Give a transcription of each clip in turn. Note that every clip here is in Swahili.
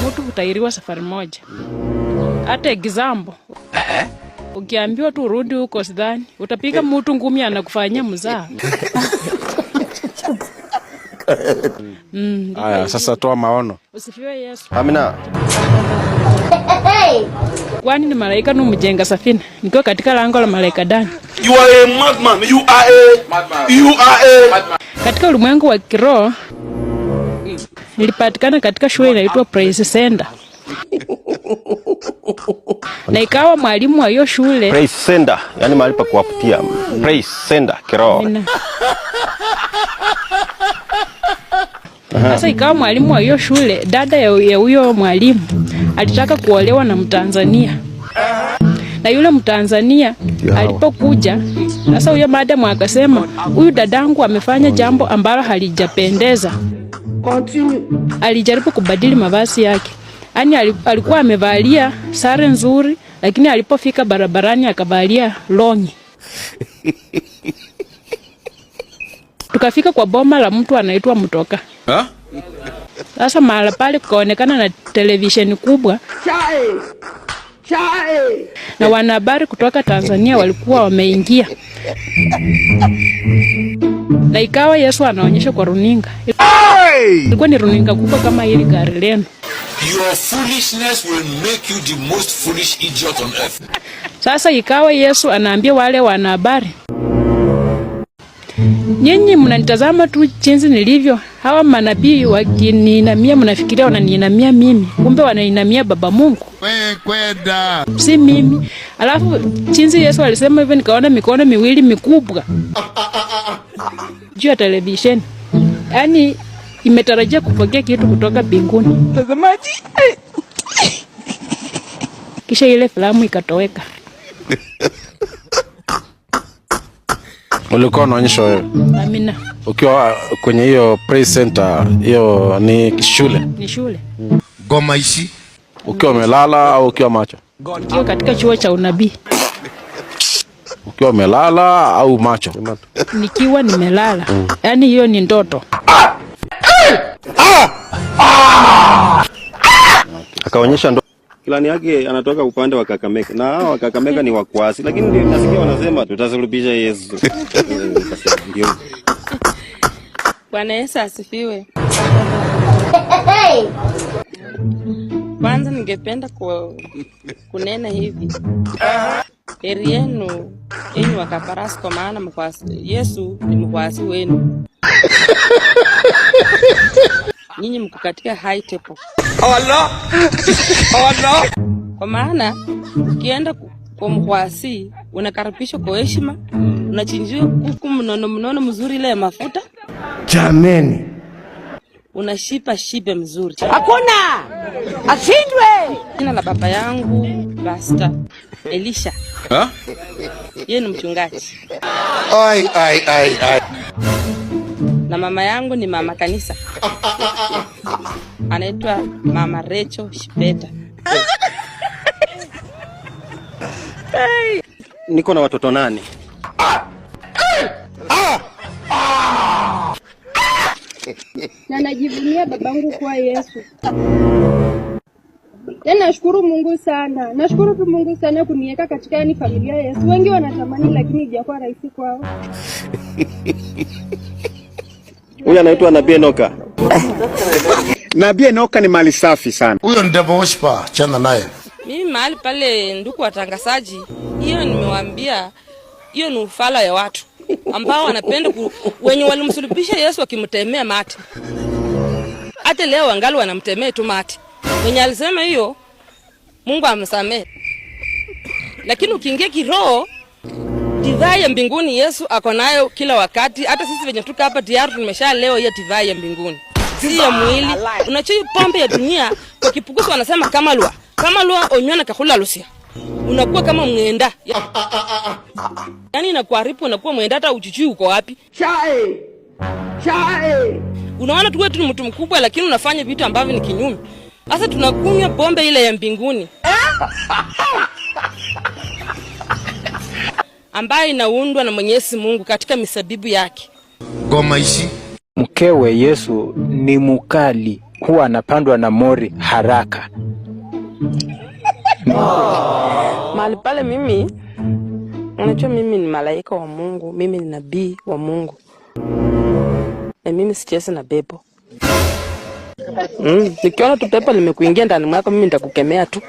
mtu hutairiwa safari moja. Hata example. Ukiambiwa tu urudi huko sidhani, utapiga mtu ngumi anakufanyia mzaa. Aya, sasa toa maono. Usifiwe Yesu. Amina. Kwani ni malaika mjenga safina. Niko katika lango la malaika Dani. You are a madman. You are a madman. You are a madman. Katika ulimwengu wa kiroho nilipatikana katika shule inaitwa Praise Center. Na ikawa mwalimu wa hiyo shule. Praise Center, yani mahali pa kuaputia. Praise Center kiroho. Sasa ikawa mwalimu wa hiyo shule, dada ya huyo mwalimu alitaka kuolewa na Mtanzania. Na yule Mtanzania alipokuja, sasa huyo madam akasema, "Huyu dadangu amefanya jambo ambalo halijapendeza." Alijaribu kubadili mavazi yake. Yaani alikuwa amevalia sare nzuri, lakini alipofika barabarani akavalia longi. Tukafika kwa boma la mtu anaitwa Mtoka. Sasa mahali pale kukaonekana na televisheni kubwa. Na wanahabari kutoka Tanzania walikuwa wameingia. Na ikawa Yesu anaonyesha kwa runinga. Ilikuwa ni runinga kubwa kama hili gari lenu. Your foolishness will make you the most foolish idiot on earth. Sasa ikawa Yesu anaambia wale wanahabari, "Nyinyi mnanitazama tu jinsi nilivyo. Hawa manabii wakiniinamia mnafikiria wananiinamia mimi. Kumbe wanainamia Baba Mungu. Kwenda. Si mimi." Alafu jinsi Yesu alisema hivyo nikaona mikono miwili mikubwa juu ya televisheni. Yaani imetarajia kupokea kitu kutoka mbinguni. Mtazamaji. Kisha ile filamu ikatoweka. Ulikuwa unaonyesha wewe? Amina. Ukiwa kwenye hiyo Praise Center, hiyo ni shule? Ni shule. Goma ishi. Ukiwa umelala au ukiwa macho? Ukiwa katika chuo cha unabii. Ukiwa umelala au macho? Nikiwa nimelala. Yaani hiyo ni ndoto. Akaonyesha ndoto. Kilani yake anatoka upande wa Kakamega. Na hao wa Kakamega ni wakwasi, lakini ndio nasikia wanasema tutasulubisha Yesu. Ndio. Bwana Yesu asifiwe. Kwanza ningependa kunena hivi. Heri yenu enyi wakaparasi, kwa maana Yesu ni mkwasi wenu. Nyinyi mko katika high table. Allah! Allah! Kwa maana ukienda kwa mkwasi unakaribishwa kwa heshima, unachinjiwa kuku mnono mzuri ile ya mafuta. Jameni. Unashipa shibe mzuri. Hakuna! Ashindwe! Jina la baba yangu Pastor Elisha. Yeye ni mchungaji. Ai. Na mama yangu ni mama kanisa. Anaitwa Mama Rachel Shibeta. Niko na watoto 8. Na najivunia babangu kwa Yesu. Nashukuru Mungu sana. Nashukuru tu Mungu sana kuniweka katika familia ya Yesu. Wengi wanatamani lakini haijakuwa rahisi kwao. Huyu anaitwa Nabii Enoka. Nabii Enoka ni mali safi sana. Huyo ni devil worshiper, chana naye. Mimi mahali pale ndugu watangazaji, hiyo nimewaambia, hiyo ni ufala ya watu ambao wanapenda wenye walimsulubisha Yesu wakimtemea mate. Hata leo wangali wanamtemea tu mate. Mwenye alisema hiyo Mungu amsamehe. Lakini ukiingia kiroho, divai ya mbinguni Yesu ako nayo kila wakati. Hata sisi wenye tuko hapa tayari tumesha leo hiyo divai ya mbinguni. Si ya mwili. Unachoi pombe ya dunia kwa kipukuso wanasema kama lua. Kama lua onyona kakula lusia. Unakuwa kama mwenda. Yaani inakuharibu, unakuwa mwenda hata ujijui uko wapi. Chae. Unaona tu wewe ni mtu mkubwa lakini unafanya vitu ambavyo ni kinyume. Sasa tunakunywa pombe ile ya mbinguni. Ambayo inaundwa na Mwenyezi Mungu katika misabibu yake. Goma ishi. Mkewe Yesu ni mukali. huwa anapandwa na mori haraka. Mahali pale mimi, unajua mimi ni malaika wa Mungu, mimi ni nabii wa Mungu. Na mimi sicheze na pepo. Nikiona tu pepo limekuingia ndani mwako, mimi nitakukemea tu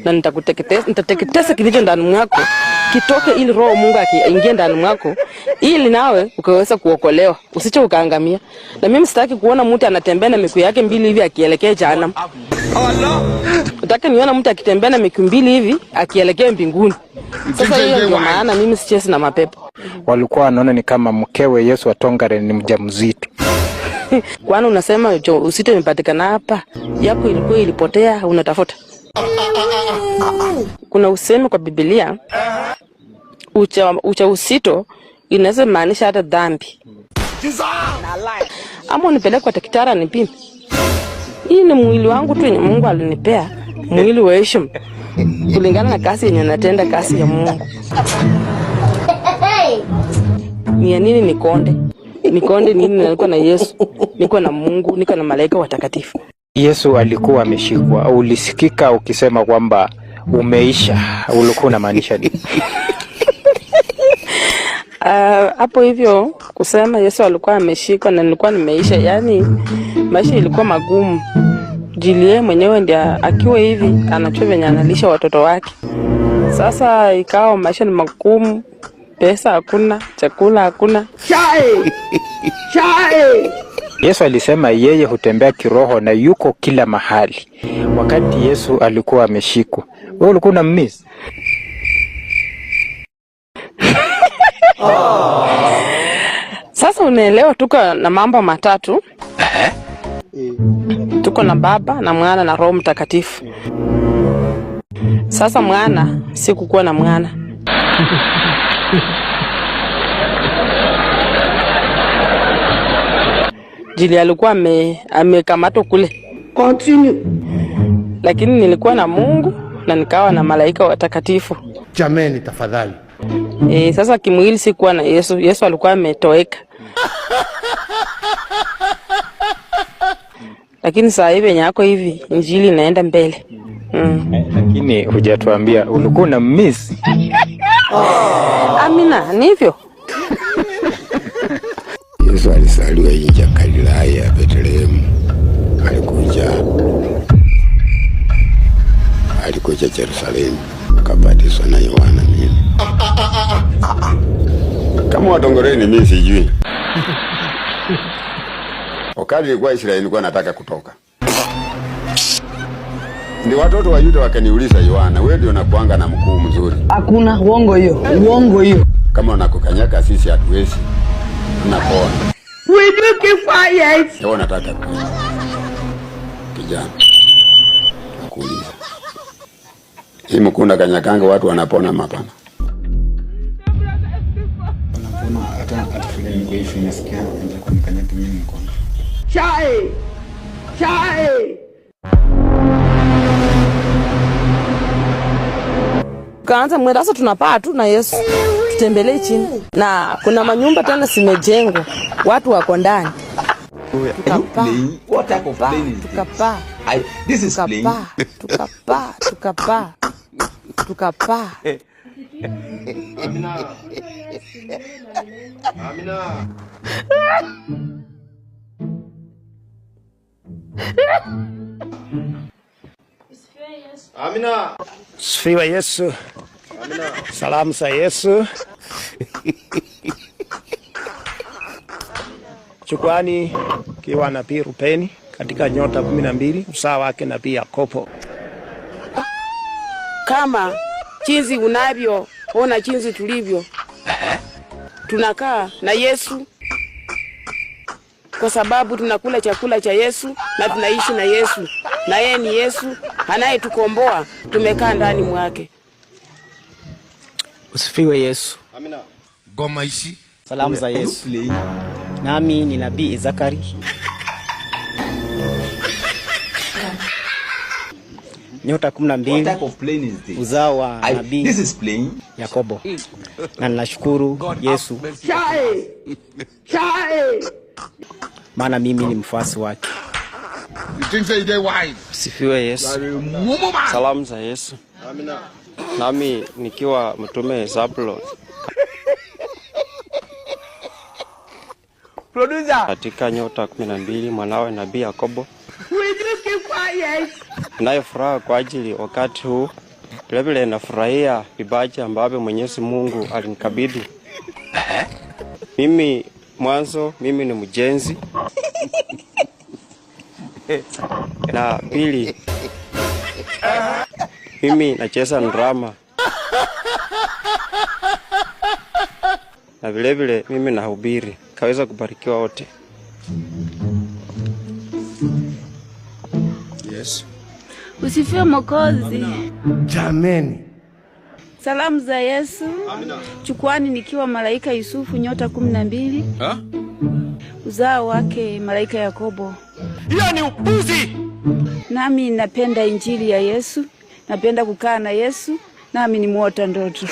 na nitateketeza kilicho ndani mwako kitoke, ili roho Mungu akiingia ndani mwako, ili nawe ukaweza kuokolewa, usiche ukaangamia. Na mimi sitaki kuona mtu anatembea na miguu yake mbili hivi akielekea jehanamu. Nataka niona mtu akitembea na miguu mbili hivi akielekea mbinguni. Sasa hiyo ndio maana mimi sicheze na mapepo. Walikuwa wanaona ni kama mkewe Yesu wa Tongaren ni mjamzito. Kwani unasema usito imepatikana hapa, yako ilikuwa ilipotea, unatafuta. Kuna usemi kwa Biblia, ujauzito inaweza maanisha hata dhambi. Ama unipeleke kwa daktari nipime. Hii ni mwili wangu tu yenye Mungu alinipea, mwili wa heshima, kulingana na kazi yenye natenda, kazi ya Mungu. Ni ya nini nikonde? Nikonde nini? Nilikuwa na Yesu, niko na Mungu, niko na malaika watakatifu. Yesu alikuwa ameshikwa, au ulisikika ukisema kwamba umeisha, ulikuwa unamaanisha nini? Hapo hivyo kusema Yesu alikuwa ameshikwa na nilikuwa nimeisha, yani maisha ilikuwa magumu. Jilie mwenyewe ndiye akiwa hivi anachua venye analisha watoto wake. Sasa ikawa maisha ni magumu, pesa hakuna, chakula hakuna. Chai! Yesu alisema yeye hutembea kiroho na yuko kila mahali. Wakati Yesu alikuwa ameshikwa, wewe ulikuwa unammiss? Sasa unaelewa, tuko na mambo matatu. Tuko na Baba na Mwana na Roho Mtakatifu. Sasa mwana, sikukuwa na mwana. Jili alikuwa amekamatwa kule. Continue. Lakini nilikuwa na Mungu na nikawa na malaika watakatifu. Jameni tafadhali. Sasa kimwili sikuwa na Yesu. Yesu alikuwa ametoweka. Lakini saa hivi nyako hivi injili inaenda mbele. Lakini hujatuambia ulikuwa na miss. Amina, ni hivyo. Yesu alizaliwa nje Galilaya, Bethlehem. Alikuja Yerusalemu, akabatizwa na Yohana. Kama watongoreni mimi sijui. Wakati nilikuwa Israeli nilikuwa nataka kutoka. Ndi watoto wa Yuda wakaniuliza, Yohana, wewe ndio unakuanga na mkuu mzuri. Hakuna uongo hiyo. Kama unakukanyaka sisi hatuwezi. Tunapona. We do keep quiet. Leo nataka kijana kuuliza. Hii mkunda kanyakanga watu wanapona mapana. Wanapona hata fulani kwa hiyo nasikia ndio kunikanyaka mimi mkono. Chai. Kaanza mwenda sasa, tunapaa tu na Yesu. Tutembelee chini. Na kuna manyumba tena zimejengwa. Watu wako ndani. Tukapaa. This is playing. Tukapaa. Amina. Amina. Sifiwe Yesu. Amina. Salamu za Yesu. Shukrani kiwa nabii Rubeni katika nyota 12 usawa wake nabii Yakobo. Kama jinsi unavyoona jinsi tulivyo, tunakaa na Yesu kwa sababu tunakula chakula cha Yesu na tunaishi na Yesu, na yeye ni Yesu anayetukomboa, tumekaa ndani mwake. Usifiwe Yesu. Amina. Goma ishi. Salamu za Yesu. Nami ni nabii Zakari. Nyota 12 uzao wa nabii Yakobo. Na ninashukuru Yesu maana mimi ni mfuasi wake. You think say they wise? Sifiwe Yesu. Salamu za Yesu. Amina. Nami nikiwa mtume Zabulon. Producer. Katika nyota 12 mwanawe nabii Yakobo. Nayo furaha kwa ajili wakati huu. Vilevile nafurahia vipaji ambavyo Mwenyezi Mungu alinikabidhi. Mimi ni mjenzi. Na pili, mimi nacheza drama. Na vilevile mimi nahubiri. Kaweza kubarikiwa wote. Yes. Usifiwe Mwokozi. Jameni. Salamu za Yesu. Amina. Chukwani nikiwa malaika Yusufu nyota 12. Uzao wake malaika Yakobo. Hiyo ni upuzi. Nami napenda injili ya Yesu. Napenda kukaa na Yesu. Nami ni muota ndoto.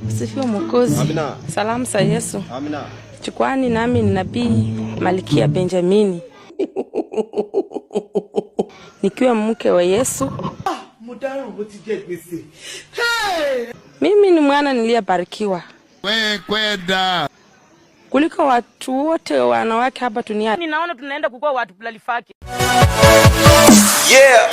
Usifiwe Mwokozi. Amina. Salamu za Yesu. Amina. Chukwani nami ni nabii Malkia Benjamini. Nikiwa mke wa Yesu. Mimi ni mwana niliyebarikiwa. Kwenda. Kuliko watu wote wanawake hapa duniani. Ninaona tunaenda kukua watu plalifaki. Yeah.